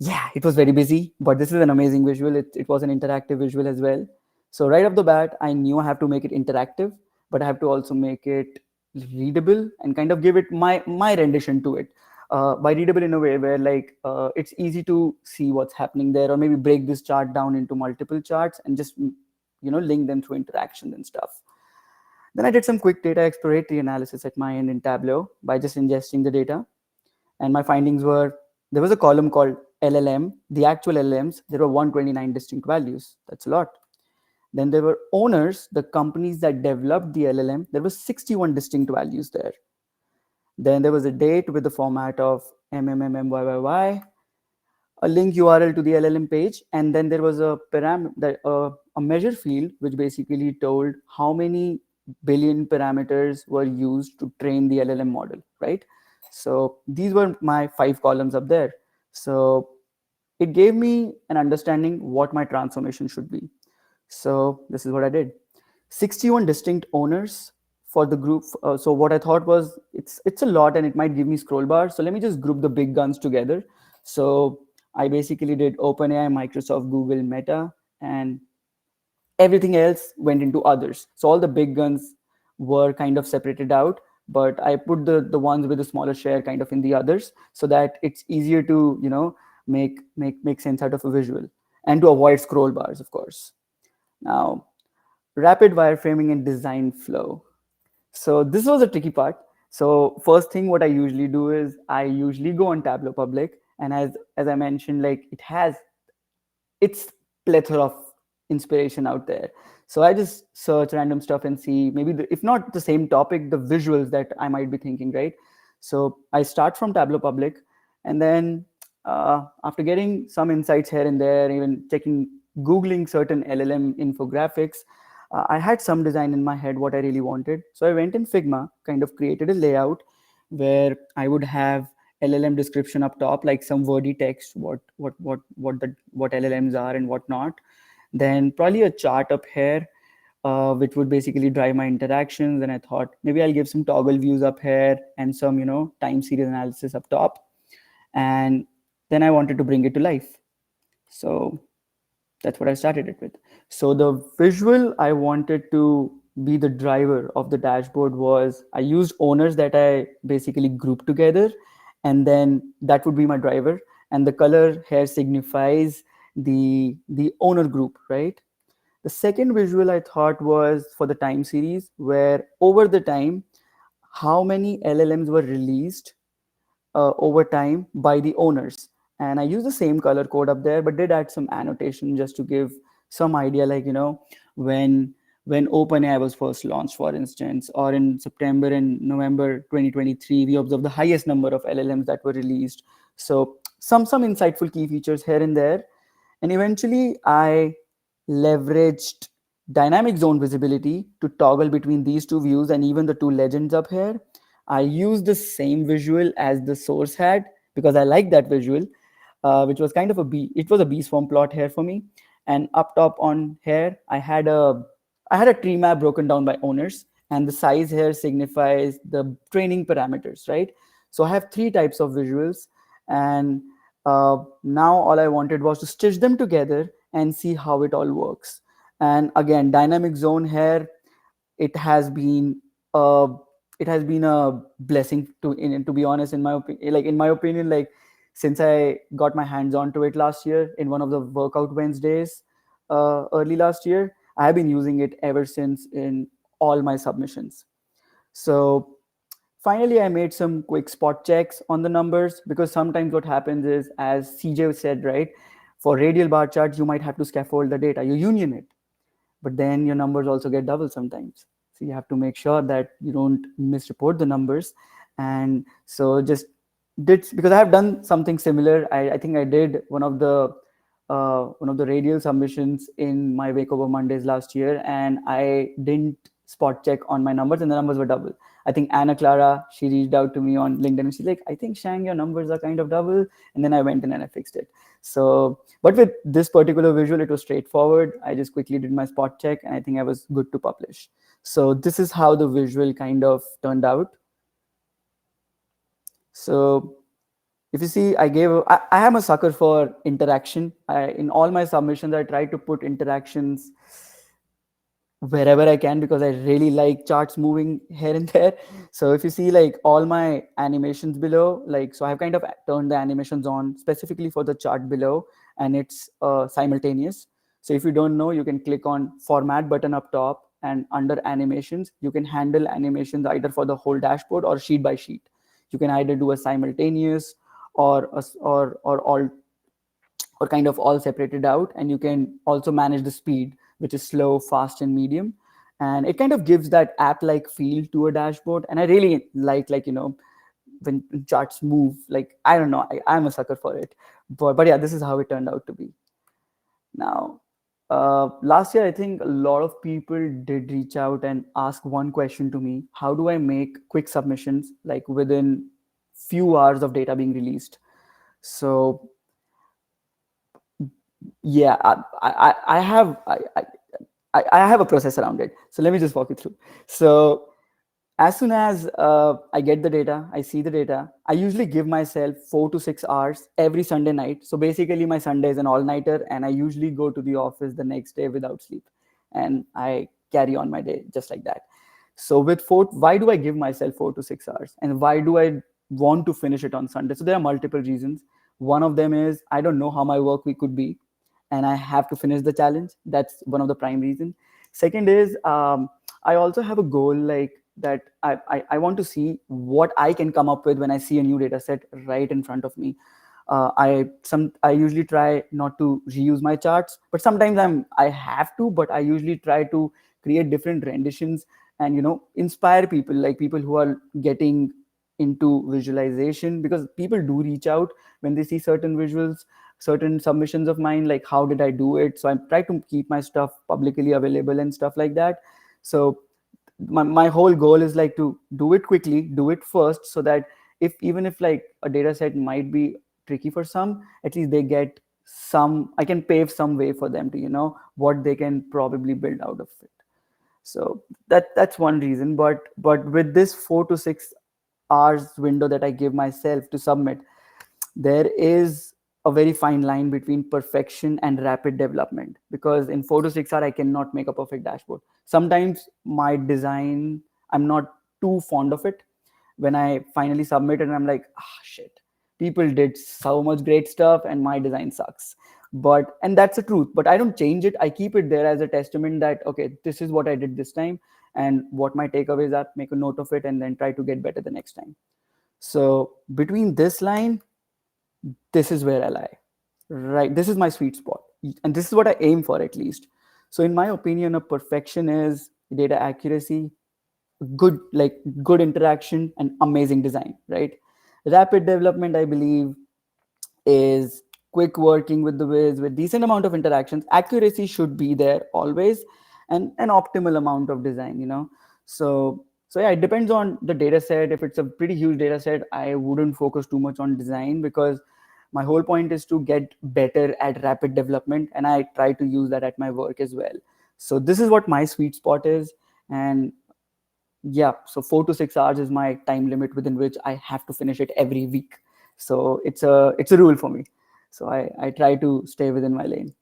Yeah, it was very busy, but this is an amazing visual. It was an interactive visual as well. So right off the bat, I knew I have to make it interactive, but I have to also make it readable and kind of give it my rendition to it. By readable in a way where like it's easy to see what's happening there, or maybe break this chart down into multiple charts and just link them through interactions and stuff. Then I did some quick data exploratory analysis at my end in Tableau by just ingesting the data. And my findings were, there was a column called LLM, the actual LLMs, there were 129 distinct values. That's a lot. Then there were owners, the companies that developed the LLM, there were 61 distinct values there. Then there was a date with the format of MMMMYYY, a link URL to the LLM page, and then there was a measure field which basically told how many billion parameters were used to train the LLM model, right? So these were my 5 columns up there. So it gave me an understanding what my transformation should be. So this is what I did. 61 distinct owners for the group. So what I thought was it's a lot and it might give me scroll bars. So let me just group the big guns together. So I basically did OpenAI, Microsoft, Google, Meta, and everything else went into others. So all the big guns were kind of separated out, but I put the ones with a smaller share kind of in the others, so that it's easier to make sense out of a visual, and to avoid scroll bars, of course. Now, rapid wireframing and design flow. So this was a tricky part. So first thing, what I usually do is I usually go on Tableau Public, and as I mentioned, like it's plethora of inspiration out there. So I just search random stuff and see maybe if not the same topic, the visuals that I might be thinking, right? So I start from Tableau Public, and then after getting some insights here and there, even Googling certain LLM infographics, I had some design in my head what I really wanted. So I went in Figma, kind of created a layout where I would have LLM description up top, like some wordy text, what LLMs are and what not. Then probably a chart up here, which would basically drive my interactions. And I thought maybe I'll give some toggle views up here and some, time series analysis up top. And then I wanted to bring it to life. So that's what I started it with. So the visual I wanted to be the driver of the dashboard was I used owners that I basically grouped together, and then that would be my driver. And the color here signifies the owner group, right? The second visual I thought was for the time series, where over the time, how many LLMs were released over time by the owners. And I use the same color code up there, but did add some annotation just to give some idea, like, when OpenAI was first launched, for instance, or in September and November 2023, we observed the highest number of LLMs that were released. So some insightful key features here and there. And eventually I leveraged dynamic zone visibility to toggle between these two views and even the two legends up here. I used the same visual as the source had because I like that visual, which was kind of it was a B swarm plot here for me. And up top on here, I had a tree map broken down by owners, and the size here signifies the training parameters, right? So I have 3 types of visuals, and now all I wanted was to stitch them together and see how it all works. And again, dynamic zone here, it has been a blessing to be honest, in my opinion, like since I got my hands onto it last year in one of the workout Wednesdays early last year. I have been using it ever since in all my submissions. So finally, I made some quick spot checks on the numbers, because sometimes what happens is, as CJ said, right, for radial bar charts, you might have to scaffold the data, you union it, but then your numbers also get double sometimes. So you have to make sure that you don't misreport the numbers. And so just because I have done something similar. I think I did one of the radial submissions in my Makeover Mondays last year, and I didn't spot check on my numbers, and the numbers were double. I think Anna Clara, she reached out to me on LinkedIn, and she's like, I think, Shang, your numbers are kind of double. And then I went in and I fixed it. So, but with this particular visual, it was straightforward. I just quickly did my spot check, and I think I was good to publish. So this is how the visual kind of turned out. So if you see, I am a sucker for interaction. In all my submissions, I try to put interactions wherever I can, because I really like charts moving here and there. So if you see, like, all my animations below, like, so I've kind of turned the animations on specifically for the chart below, and it's simultaneous. So if you don't know, you can click on format button up top, and under animations, you can handle animations either for the whole dashboard or sheet by sheet. You can either do a simultaneous or all, or kind of all separated out, and you can also manage the speed, which is slow, fast, and medium. And it kind of gives that app-like feel to a dashboard. And I really like when charts move, like, I don't know, I'm a sucker for it. But yeah, this is how it turned out to be. Now, last year, I think a lot of people did reach out and ask one question to me: how do I make quick submissions, like within few hours of data being released? So yeah, I have a process around it. So let me just walk you through. So as soon as I get the data, I see the data, I usually give myself 4 to 6 hours every Sunday night. So basically my Sunday is an all-nighter, and I usually go to the office the next day without sleep, and I carry on my day just like that. So why do I give myself 4 to 6 hours, and why do I want to finish it on Sunday? So there are multiple reasons. One of them is I don't know how my work week could be, and I have to finish the challenge. That's one of the prime reasons. Second is I also have a goal, like that I want to see what I can come up with when I see a new data set right in front of me. I usually try not to reuse my charts, but sometimes I have to. But I usually try to create different renditions and inspire people, like people who are getting into visualization, because people do reach out when they see certain visuals, certain submissions of mine, like how did I do it. So I try to keep my stuff publicly available and stuff like that. So my whole goal is like to do it quickly, do it first, so that if even if like a data set might be tricky for some, at least they get some, I can pave some way for them to what they can probably build out of it. So that's one reason. But with this 4 to 6 hours window that I give myself to submit, there is a very fine line between perfection and rapid development, because in 4 to 6 hours I cannot make a perfect dashboard. Sometimes my design, I'm not too fond of it. When I finally submit and I'm like, shit, people did so much great stuff and my design sucks. And that's the truth, but I don't change it. I keep it there as a testament that okay, this is what I did this time and what my takeaways are, make a note of it, and then try to get better the next time. So between this line, this is where I lie, right? This is my sweet spot, and this is what I aim for, at least. So in my opinion, a perfection is data accuracy, good interaction, and amazing design, right? Rapid development, I believe, is quick working with the Wiz with decent amount of interactions. Accuracy should be there always, and an optimal amount of design, so yeah, it depends on the data set. If it's a pretty huge data set, I wouldn't focus too much on design, because my whole point is to get better at rapid development, and I try to use that at my work as well. So this is what my sweet spot is. And yeah, so 4 to 6 hours is my time limit within which I have to finish it every week. So it's a rule for me. So I try to stay within my lane.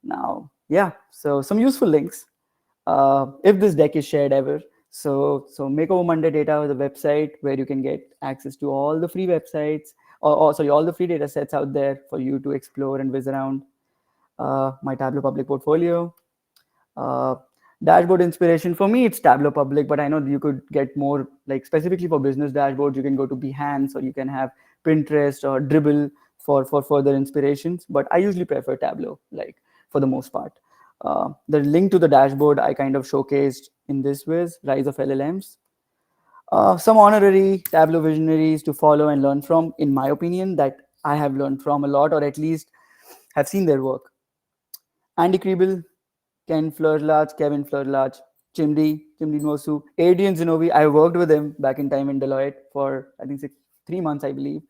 Now, yeah, so some useful links. If this deck is shared ever. So Makeover Monday Data is a website where you can get access to all the free websites, or sorry, all the free data sets out there for you to explore and visit around. My Tableau public portfolio. Uh, Dashboard inspiration for me, it's Tableau public, but I know you could get more, like specifically for business dashboards, you can go to Behance, or you can have Pinterest or Dribble for further inspirations. But I usually prefer Tableau, like for the most part. The link to the dashboard I kind of showcased in this was Rise of LLMs. Some honorary Tableau visionaries to follow and learn from, in my opinion, that I have learned from a lot, or at least have seen their work. Andy Kriebel, Ken Fleurlach, Kevin Fleurlach, Chimdi Nwosu, Adrian Zinovi. I worked with him back in time in Deloitte for, I think, 3 months, I believe.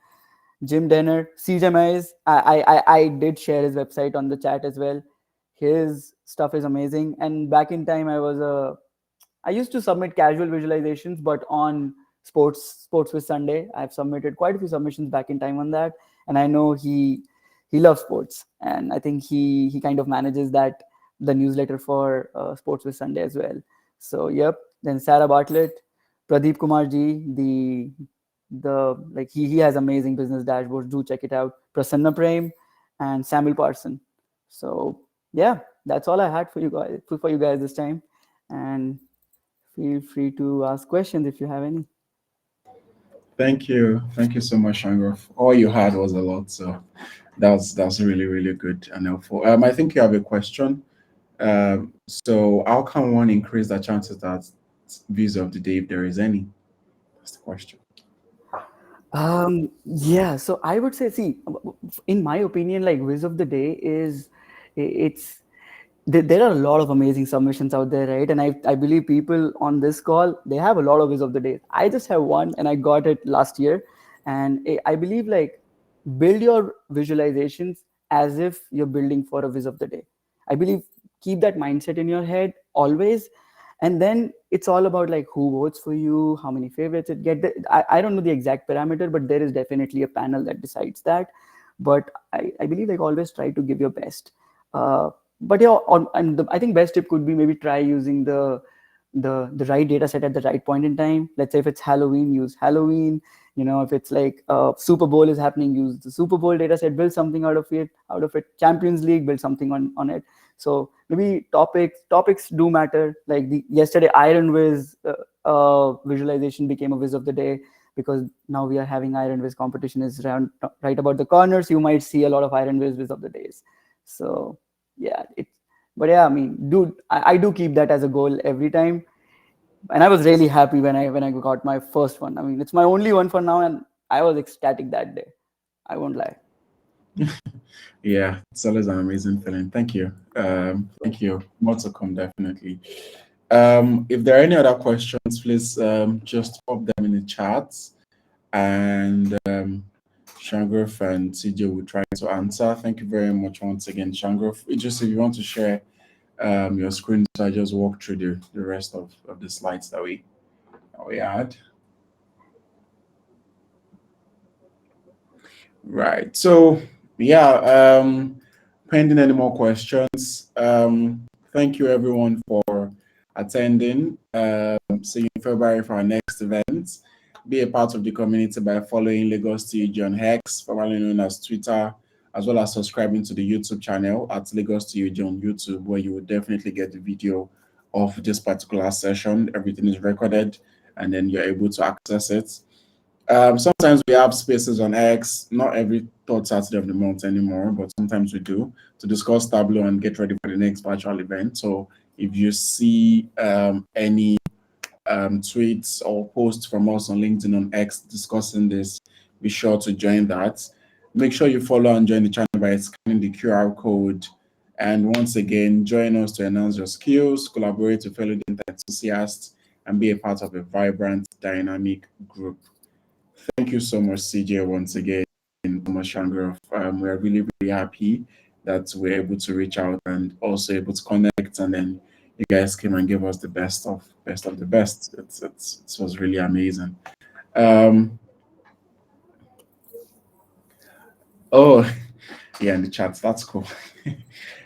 Jim Denner, CJ Mays. I did share his website on the chat as well. His stuff is amazing. And back in time, I used to submit casual visualizations, but on Sports with Sunday, I've submitted quite a few submissions back in time on that. And I know he loves sports, and I think he kind of manages the newsletter for Sports with Sunday as well. So yep. Then Sarah Bartlett, Pradeep Kumar ji, he has amazing business dashboards. Do check it out. Prasanna Prem and Samuel Parson. So yeah, that's all I had for you guys this time. And feel free to ask questions if you have any. Thank you so much, Shangruff. All you had was a lot, so that's really, really good and helpful. I think you have a question. So how can one increase the chances that views of the day, if there is any? That's the question. Yeah, so I would say, see, in my opinion, like whiz of the day is, it's there are a lot of amazing submissions out there, right? And I believe people on this call, they have a lot of whiz of the day. I just have one, and I got it last year. And I believe, like, build your visualizations as if you're building for a whiz of the day. I believe keep that mindset in your head always. And then it's all about like who votes for you, how many favorites it get. I don't know the exact parameter, but there is definitely a panel that decides that. But I believe, like, always try to give your best. But yeah, I think best tip could be maybe try using the right data set at the right point in time. Let's say if it's Halloween, use Halloween. If it's like Super Bowl is happening, use the Super Bowl data set, build something out of it. Champions League, build something on it. So maybe topics do matter. Like yesterday Iron Wiz visualization became a whiz of the day. because now we are having Iron Wiz competition is right about the corners. You might see a lot of Iron Wiz of the days. So yeah, but yeah, I mean, dude, I do keep that as a goal every time. And I was really happy when I got my first one. I mean, it's my only one for now, and I was ecstatic that day. I won't lie. Yeah, it's always an amazing feeling. Thank you. Thank you. More to come, definitely. If there are any other questions, please just pop them in the chat, and Shangruff and CJ will try to answer. Thank you very much once again, Shangruff. Just if you want to share your screen, so I just walk through the rest of the slides that we had. Right. So yeah, pending any more questions, thank you everyone for attending. See you in February for our next event. Be a part of the community by following Lagos TUG on X, formerly known as Twitter, as well as subscribing to the YouTube channel at Lagos TUG on YouTube, where you will definitely get the video of this particular session. Everything is recorded, and then you're able to access it. Sometimes we have spaces on X, not every third Saturday of the month anymore, but sometimes we do, to discuss Tableau and get ready for the next virtual event. So if you see any tweets or posts from us on LinkedIn, on X discussing this, be sure to join that. Make sure you follow and join the channel by scanning the QR code. And once again, join us to enhance your skills, collaborate with fellow data enthusiasts, and be a part of a vibrant, dynamic group. Thank you so much, CJ, once again, Thomas Shangruff. We're really, really happy that we're able to reach out and also able to connect, and then you guys came and gave us the best of the best. It was really amazing. Oh, yeah, in the chat. That's cool.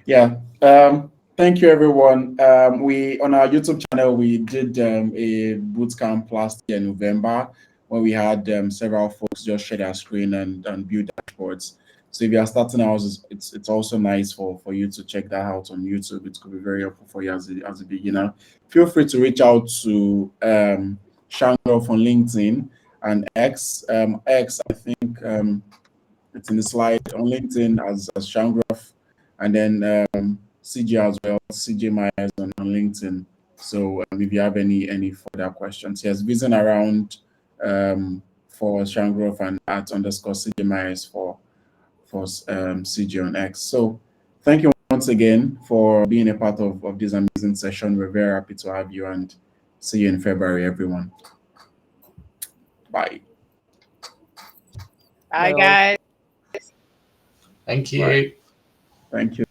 Yeah. Thank you, everyone. We on our YouTube channel we did a boot camp last year in November, where we had several folks just share their screen and build dashboards. So if you are starting out, it's also nice for you to check that out on YouTube. It could be very helpful for you as a beginner. Feel free to reach out to Shangruff on LinkedIn and X. X, I think it's in the slide, on LinkedIn as Shangruff, and then CJ as well, CJ Myers on LinkedIn. So if you have any further questions, yes, visit around for Shangruff and @_CJ Myers for CJ on X. So thank you once again for being a part of this amazing session. We're very happy to have you, and see you in February, everyone. Bye. Bye, guys. Thank you. Bye. Thank you.